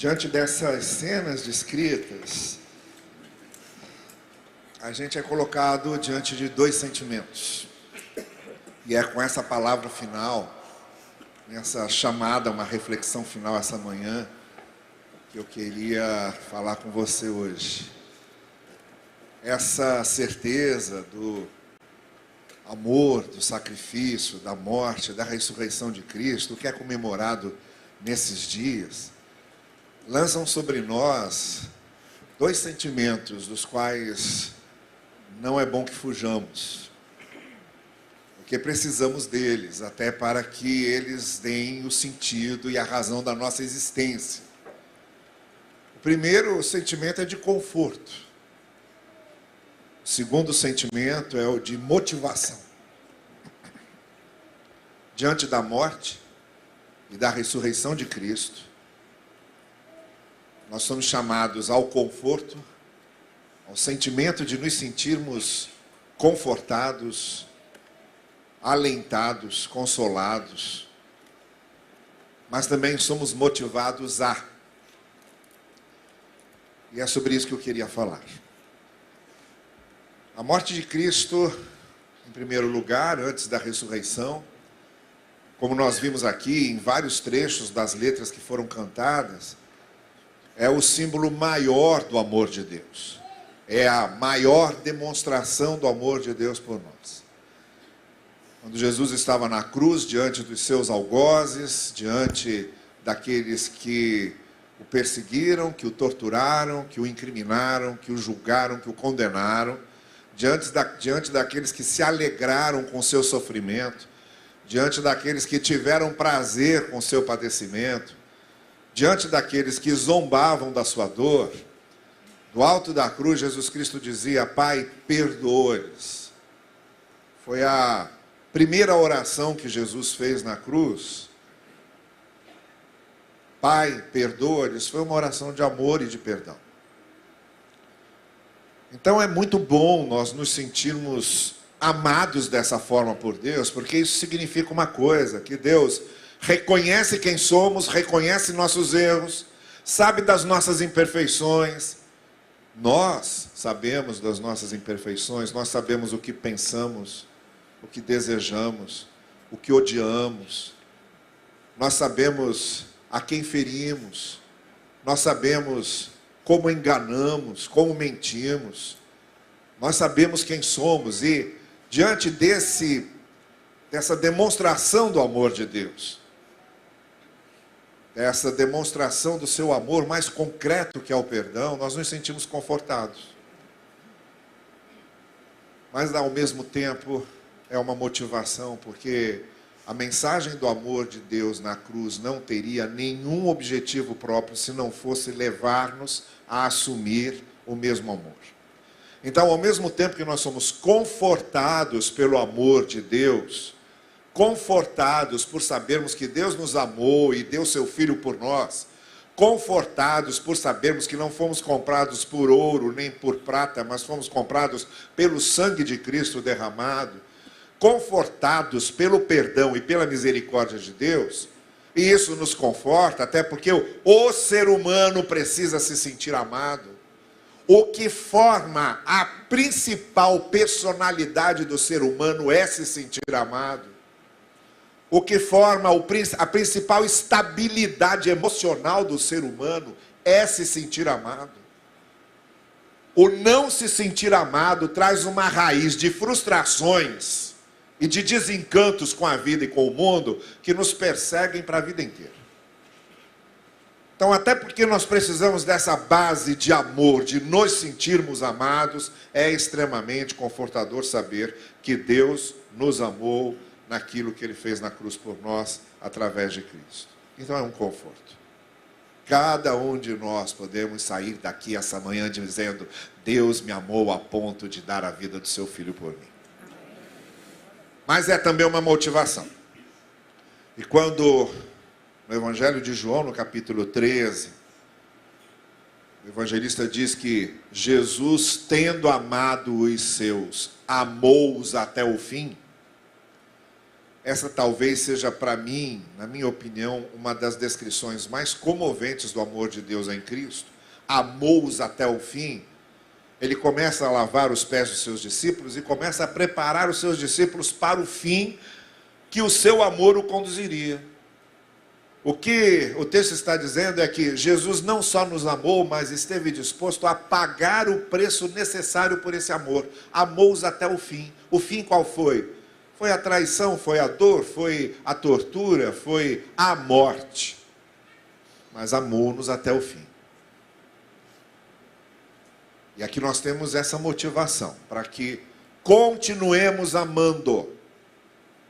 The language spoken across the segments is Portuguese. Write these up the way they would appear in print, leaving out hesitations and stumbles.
Diante dessas cenas descritas, a gente é colocado diante de dois sentimentos. E é com essa palavra final, nessa chamada, uma reflexão final essa manhã, que eu queria falar com você hoje. Essa certeza do amor, do sacrifício, da morte, da ressurreição de Cristo, o que é comemorado nesses dias, lançam sobre nós dois sentimentos dos quais não é bom que fujamos, porque precisamos deles, até para que eles deem o sentido e a razão da nossa existência. O primeiro sentimento é de conforto. O segundo sentimento é o de motivação. Diante da morte e da ressurreição de Cristo, nós somos chamados ao conforto, ao sentimento de nos sentirmos confortados, alentados, consolados, mas também somos motivados a. E é sobre isso que eu queria falar. A morte de Cristo, em primeiro lugar, antes da ressurreição, como nós vimos aqui em vários trechos das letras que foram cantadas, é o símbolo maior do amor de Deus. É a maior demonstração do amor de Deus por nós. Quando Jesus estava na cruz, diante dos seus algozes, diante daqueles que o perseguiram, que o torturaram, que o incriminaram, que o julgaram, que o condenaram, diante daqueles que se alegraram com o seu sofrimento, diante daqueles que tiveram prazer com o seu padecimento, diante daqueles que zombavam da sua dor, do alto da cruz, Jesus Cristo dizia: Pai, perdoa-lhes. Foi a primeira oração que Jesus fez na cruz. Pai, perdoa-lhes, foi uma oração de amor e de perdão. Então é muito bom nós nos sentirmos amados dessa forma por Deus, porque isso significa uma coisa, que Deus reconhece quem somos, reconhece nossos erros, sabe das nossas imperfeições. Nós sabemos das nossas imperfeições, nós sabemos o que pensamos, o que desejamos, o que odiamos. Nós sabemos a quem ferimos, nós sabemos como enganamos, como mentimos. Nós sabemos quem somos e, diante dessa demonstração do amor de Deus, essa demonstração do seu amor mais concreto, que é o perdão, nós nos sentimos confortados. Mas ao mesmo tempo é uma motivação, porque a mensagem do amor de Deus na cruz não teria nenhum objetivo próprio se não fosse levar-nos a assumir o mesmo amor. Então, ao mesmo tempo que nós somos confortados pelo amor de Deus, confortados por sabermos que Deus nos amou e deu seu Filho por nós, confortados por sabermos que não fomos comprados por ouro nem por prata, mas fomos comprados pelo sangue de Cristo derramado, confortados pelo perdão e pela misericórdia de Deus, e isso nos conforta, até porque o ser humano precisa se sentir amado. O que forma a principal personalidade do ser humano é se sentir amado. O que forma a principal estabilidade emocional do ser humano é se sentir amado. O não se sentir amado traz uma raiz de frustrações e de desencantos com a vida e com o mundo que nos perseguem para a vida inteira. Então, até porque nós precisamos dessa base de amor, de nos sentirmos amados, é extremamente confortador saber que Deus nos amou naquilo que Ele fez na cruz por nós, através de Cristo. Então é um conforto. Cada um de nós podemos sair daqui essa manhã dizendo: Deus me amou a ponto de dar a vida do seu Filho por mim. Mas é também uma motivação. E quando, no Evangelho de João, no capítulo 13, o evangelista diz que Jesus, tendo amado os seus, amou-os até o fim, essa talvez seja para mim, na minha opinião, uma das descrições mais comoventes do amor de Deus em Cristo. Amou-os até o fim. Ele começa a lavar os pés dos seus discípulos e começa a preparar os seus discípulos para o fim que o seu amor o conduziria. O que o texto está dizendo é que Jesus não só nos amou, mas esteve disposto a pagar o preço necessário por esse amor. Amou-os até o fim. O fim qual foi? Foi a traição, foi a dor, foi a tortura, foi a morte. Mas amou-nos até o fim. E aqui nós temos essa motivação, para que continuemos amando,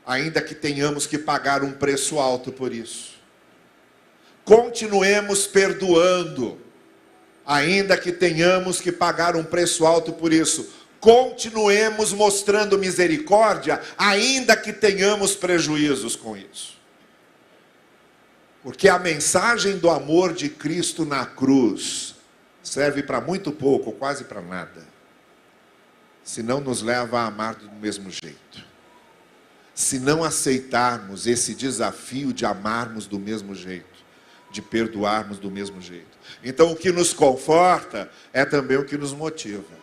ainda que tenhamos que pagar um preço alto por isso. Continuemos perdoando, ainda que tenhamos que pagar um preço alto por isso. Continuemos mostrando misericórdia, ainda que tenhamos prejuízos com isso. Porque a mensagem do amor de Cristo na cruz serve para muito pouco, quase para nada, se não nos leva a amar do mesmo jeito. Se não aceitarmos esse desafio de amarmos do mesmo jeito, de perdoarmos do mesmo jeito. Então o que nos conforta é também o que nos motiva.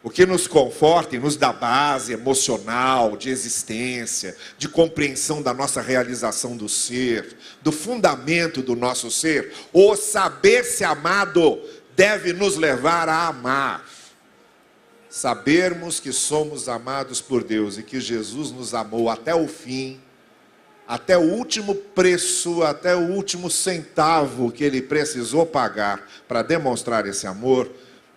O que nos conforta e nos dá base emocional, de existência, de compreensão da nossa realização do ser, do fundamento do nosso ser, o saber-se amado deve nos levar a amar. Sabermos que somos amados por Deus e que Jesus nos amou até o fim, até o último preço, até o último centavo que Ele precisou pagar para demonstrar esse amor,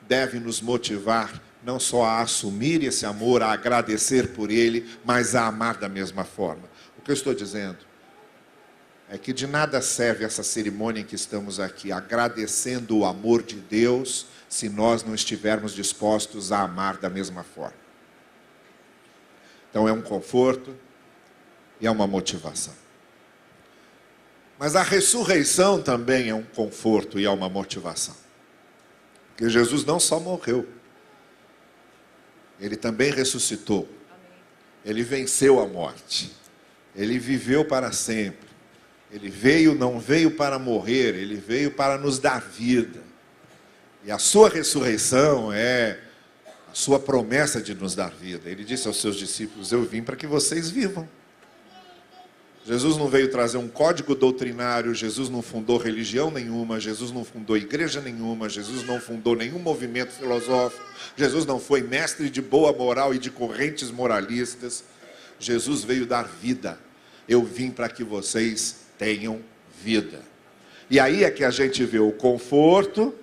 deve nos motivar não só a assumir esse amor, a agradecer por ele, mas a amar da mesma forma. O que eu estou dizendo é que de nada serve essa cerimônia em que estamos aqui, agradecendo o amor de Deus, se nós não estivermos dispostos a amar da mesma forma. Então é um conforto e é uma motivação. Mas a ressurreição também é um conforto e é uma motivação. Porque Jesus não só morreu, Ele também ressuscitou. Ele venceu a morte. Ele viveu para sempre. Ele veio, não veio para morrer, Ele veio para nos dar vida. E a sua ressurreição é a sua promessa de nos dar vida. Ele disse aos seus discípulos: eu vim para que vocês vivam. Jesus não veio trazer um código doutrinário, Jesus não fundou religião nenhuma, Jesus não fundou igreja nenhuma, Jesus não fundou nenhum movimento filosófico, Jesus não foi mestre de boa moral e de correntes moralistas. Jesus veio dar vida. Eu vim para que vocês tenham vida. E aí é que a gente vê o conforto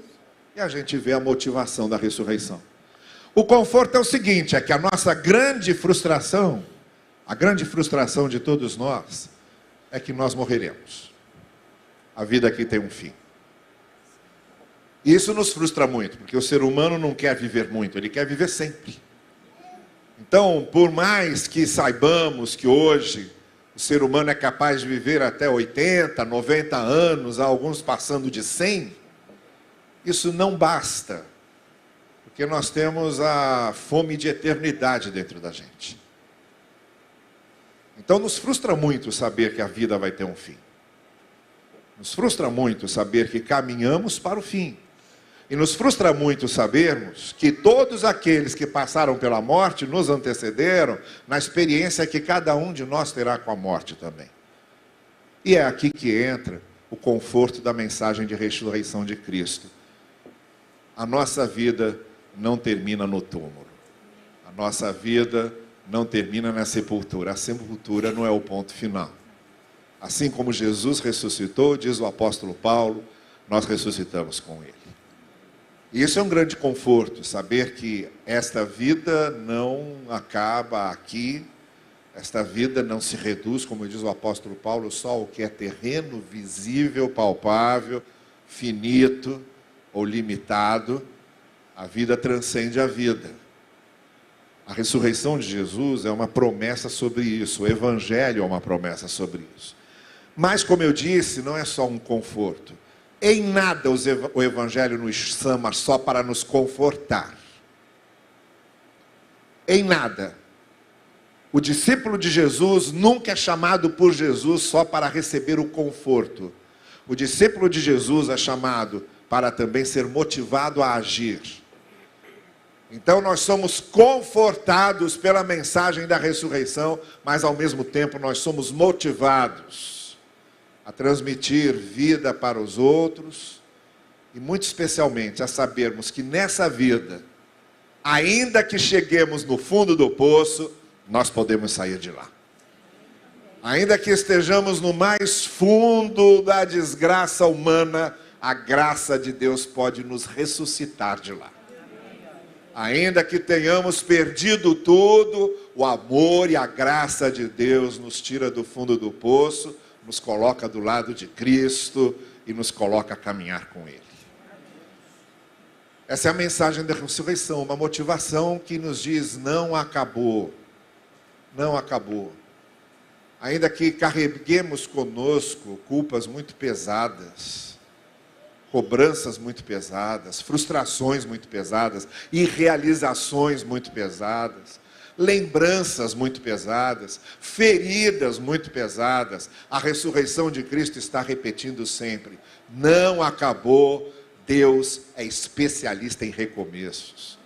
e a gente vê a motivação da ressurreição. O conforto é o seguinte, é que a nossa grande frustração, a grande frustração de todos nós, é que nós morreremos. A vida aqui tem um fim. E isso nos frustra muito, porque o ser humano não quer viver muito, ele quer viver sempre. Então, por mais que saibamos que hoje o ser humano é capaz de viver até 80, 90 anos, alguns passando de 100, isso não basta, porque nós temos a fome de eternidade dentro da gente. Então nos frustra muito saber que a vida vai ter um fim. Nos frustra muito saber que caminhamos para o fim. E nos frustra muito sabermos que todos aqueles que passaram pela morte nos antecederam na experiência que cada um de nós terá com a morte também. E é aqui que entra o conforto da mensagem de ressurreição de Cristo. A nossa vida não termina no túmulo. A nossa vida não termina na sepultura. A sepultura não é o ponto final. Assim como Jesus ressuscitou, diz o apóstolo Paulo, nós ressuscitamos com ele. E isso é um grande conforto, saber que esta vida não acaba aqui, esta vida não se reduz, como diz o apóstolo Paulo, só ao que é terreno, visível, palpável, finito ou limitado. A vida transcende a vida. A ressurreição de Jesus é uma promessa sobre isso, o Evangelho é uma promessa sobre isso. Mas, como eu disse, não é só um conforto. Em nada o Evangelho nos chama só para nos confortar. Em nada. O discípulo de Jesus nunca é chamado por Jesus só para receber o conforto. O discípulo de Jesus é chamado para também ser motivado a agir. Então nós somos confortados pela mensagem da ressurreição, mas ao mesmo tempo nós somos motivados a transmitir vida para os outros e muito especialmente a sabermos que nessa vida, ainda que cheguemos no fundo do poço, nós podemos sair de lá. Ainda que estejamos no mais fundo da desgraça humana, a graça de Deus pode nos ressuscitar de lá. Ainda que tenhamos perdido tudo, o amor e a graça de Deus nos tira do fundo do poço, nos coloca do lado de Cristo e nos coloca a caminhar com Ele. Essa é a mensagem da ressurreição, uma motivação que nos diz: não acabou. Não acabou. Ainda que carreguemos conosco culpas muito pesadas, cobranças muito pesadas, frustrações muito pesadas, irrealizações muito pesadas, lembranças muito pesadas, feridas muito pesadas, a ressurreição de Cristo está repetindo sempre: não acabou. Deus é especialista em recomeços.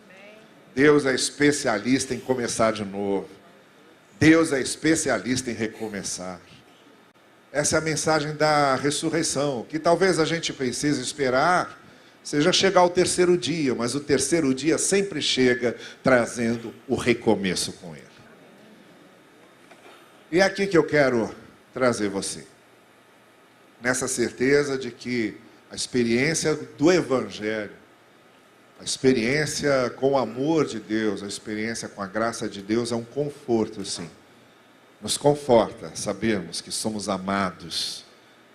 Deus é especialista em começar de novo. Deus é especialista em recomeçar. Essa é a mensagem da ressurreição, que talvez a gente precise esperar, seja chegar ao terceiro dia, mas o terceiro dia sempre chega trazendo o recomeço com ele. E é aqui que eu quero trazer você, nessa certeza de que a experiência do Evangelho, a experiência com o amor de Deus, a experiência com a graça de Deus é um conforto, sim. Nos conforta sabermos que somos amados,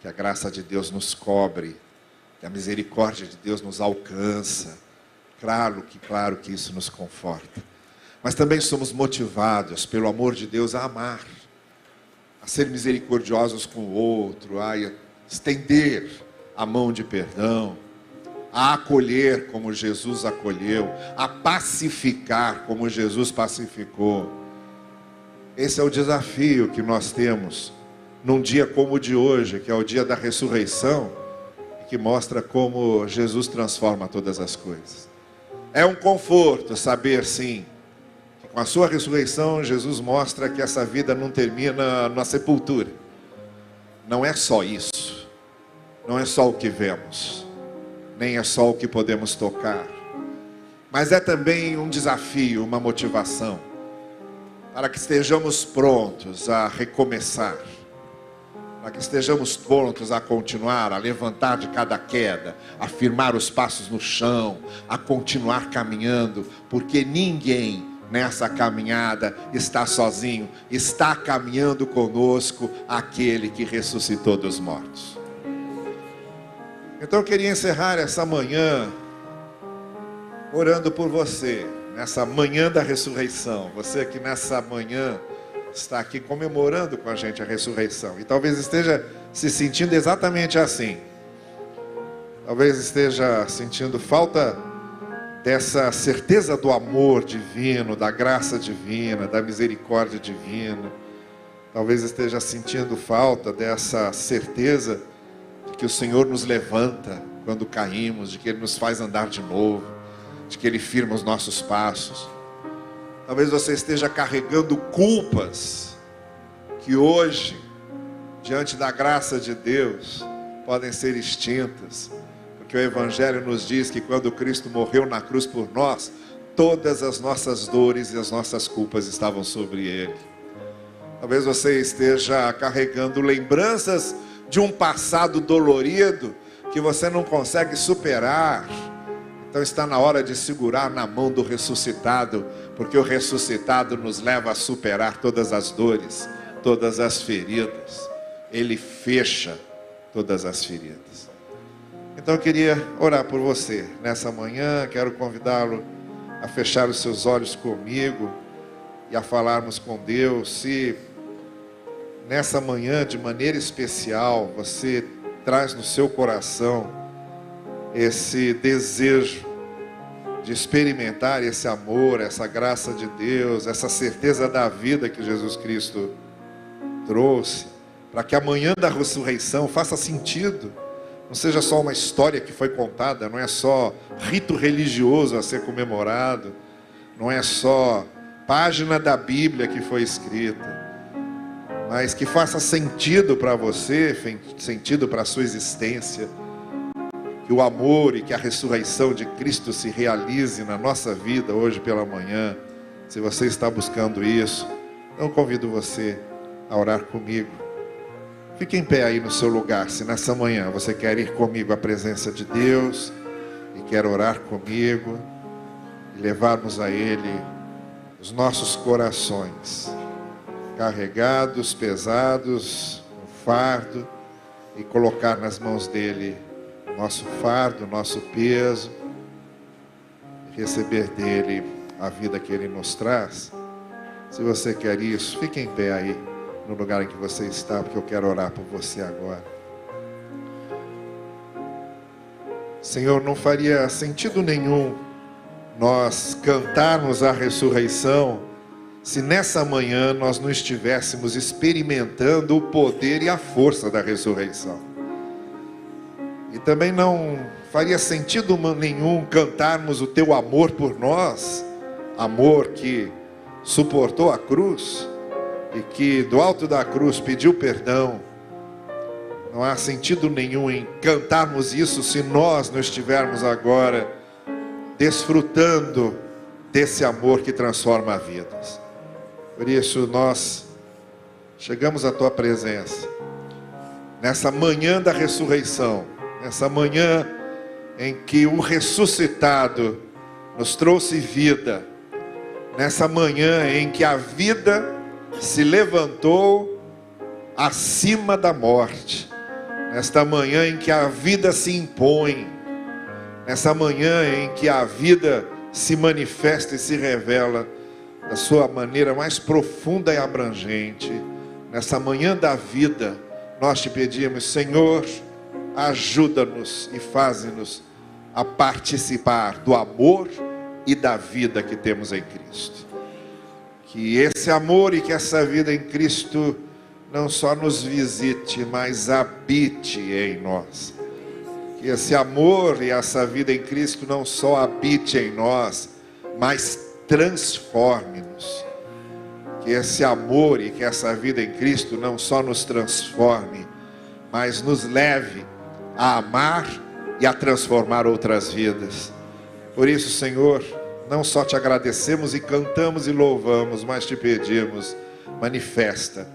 que a graça de Deus nos cobre, que a misericórdia de Deus nos alcança. Claro que isso nos conforta. Mas também somos motivados pelo amor de Deus a amar, a ser misericordiosos com o outro, a estender a mão de perdão, a acolher como Jesus acolheu, a pacificar como Jesus pacificou. Esse é o desafio que nós temos num dia como o de hoje, que é o dia da ressurreição, e que mostra como Jesus transforma todas as coisas. É um conforto saber, sim, que com a sua ressurreição Jesus mostra que essa vida não termina na sepultura. Não é só isso, não é só o que vemos, nem é só o que podemos tocar, mas é também um desafio, uma motivação, para que estejamos prontos a recomeçar, para que estejamos prontos a continuar, a levantar de cada queda, a firmar os passos no chão, a continuar caminhando, porque ninguém nessa caminhada está sozinho, está caminhando conosco aquele que ressuscitou dos mortos. Então eu queria encerrar essa manhã orando por você, nessa manhã da ressurreição. Você que nessa manhã está aqui comemorando com a gente a ressurreição e talvez esteja se sentindo exatamente assim. Talvez esteja sentindo falta dessa certeza do amor divino, da graça divina, da misericórdia divina. Talvez esteja sentindo falta dessa certeza de que o Senhor nos levanta quando caímos, de que Ele nos faz andar de novo, de que Ele firma os nossos passos. Talvez você esteja carregando culpas que hoje, diante da graça de Deus, podem ser extintas, porque o Evangelho nos diz que quando Cristo morreu na cruz por nós, todas as nossas dores e as nossas culpas estavam sobre Ele. Talvez você esteja carregando lembranças de um passado dolorido que você não consegue superar. Então está na hora de segurar na mão do ressuscitado, porque o ressuscitado nos leva a superar todas as dores, todas as feridas. Ele fecha todas as feridas. Então eu queria orar por você nessa manhã. Quero convidá-lo a fechar os seus olhos comigo e a falarmos com Deus. Se nessa manhã, de maneira especial, você traz no seu coração esse desejo de experimentar esse amor, essa graça de Deus, essa certeza da vida que Jesus Cristo trouxe, para que amanhã da ressurreição faça sentido, não seja só uma história que foi contada, não é só rito religioso a ser comemorado, não é só página da Bíblia que foi escrita, mas que faça sentido para você, sentido para a sua existência, que o amor e que a ressurreição de Cristo se realize na nossa vida hoje pela manhã. Se você está buscando isso, eu convido você a orar comigo. Fique em pé aí no seu lugar, se nessa manhã você quer ir comigo à presença de Deus e quer orar comigo e levarmos a Ele os nossos corações carregados, pesados, um fardo, e colocar nas mãos dele nosso fardo, nosso peso, receber dele a vida que ele nos traz. Se você quer isso, fique em pé aí no lugar em que você está, porque eu quero orar por você agora. Senhor, não faria sentido nenhum nós cantarmos a ressurreição se nessa manhã nós não estivéssemos experimentando o poder e a força da ressurreição. E também não faria sentido nenhum cantarmos o teu amor por nós, amor que suportou a cruz e que do alto da cruz pediu perdão. Não há sentido nenhum em cantarmos isso se nós não estivermos agora desfrutando desse amor que transforma vidas. Por isso nós chegamos à tua presença nessa manhã da ressurreição, nessa manhã em que o ressuscitado nos trouxe vida, nessa manhã em que a vida se levantou acima da morte, nesta manhã em que a vida se impõe, nessa manhã em que a vida se manifesta e se revela da sua maneira mais profunda e abrangente, nessa manhã da vida, nós te pedimos, Senhor, ajuda-nos e faze-nos a participar do amor e da vida que temos em Cristo. Que esse amor e que essa vida em Cristo não só nos visite, mas habite em nós. Que esse amor e essa vida em Cristo não só habite em nós, mas transforme-nos. Que esse amor e que essa vida em Cristo não só nos transforme, mas nos leve a amar e a transformar outras vidas. Por isso, Senhor, não só te agradecemos e cantamos e louvamos, mas te pedimos, manifesta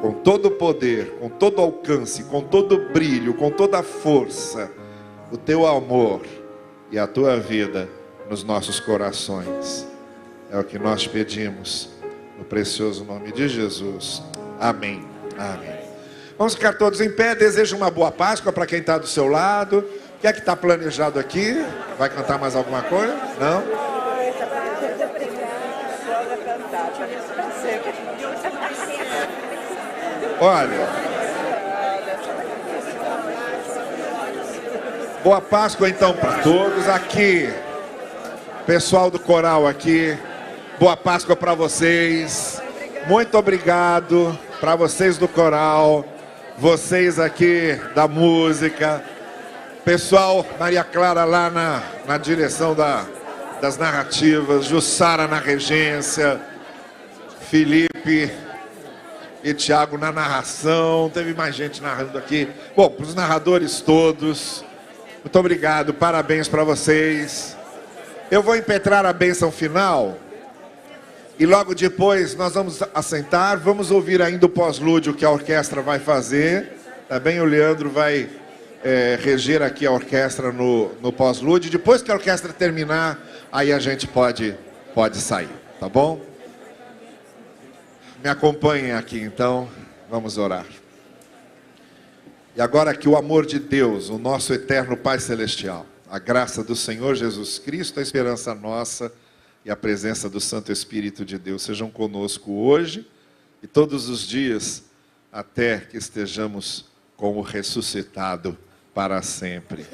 com todo o poder, com todo o alcance, com todo o brilho, com toda a força, o teu amor e a tua vida nos nossos corações. É o que nós pedimos, no precioso nome de Jesus. Amém. Amém. Vamos ficar todos em pé. Desejo uma boa Páscoa para quem está do seu lado. O que é que está planejado aqui? Vai cantar mais alguma coisa? Não? Olha, boa Páscoa então para todos. Aqui, pessoal do coral aqui, boa Páscoa para vocês. Muito obrigado para vocês do coral, vocês aqui da música, pessoal, Maria Clara lá na direção das narrativas, Jussara na regência, Felipe e Tiago na narração, teve mais gente narrando aqui. Bom, para os narradores todos, muito obrigado, parabéns para vocês. Eu vou impetrar a bênção final e logo depois nós vamos assentar, vamos ouvir ainda o pós-lúdio que a orquestra vai fazer. Também o Leandro vai reger aqui a orquestra no pós-lúdio. Depois que a orquestra terminar, aí a gente pode sair, tá bom? Me acompanhem aqui então, vamos orar. E agora que o amor de Deus, o nosso eterno Pai Celestial, a graça do Senhor Jesus Cristo, a esperança nossa e a presença do Santo Espírito de Deus sejam conosco hoje e todos os dias, até que estejamos com o ressuscitado para sempre.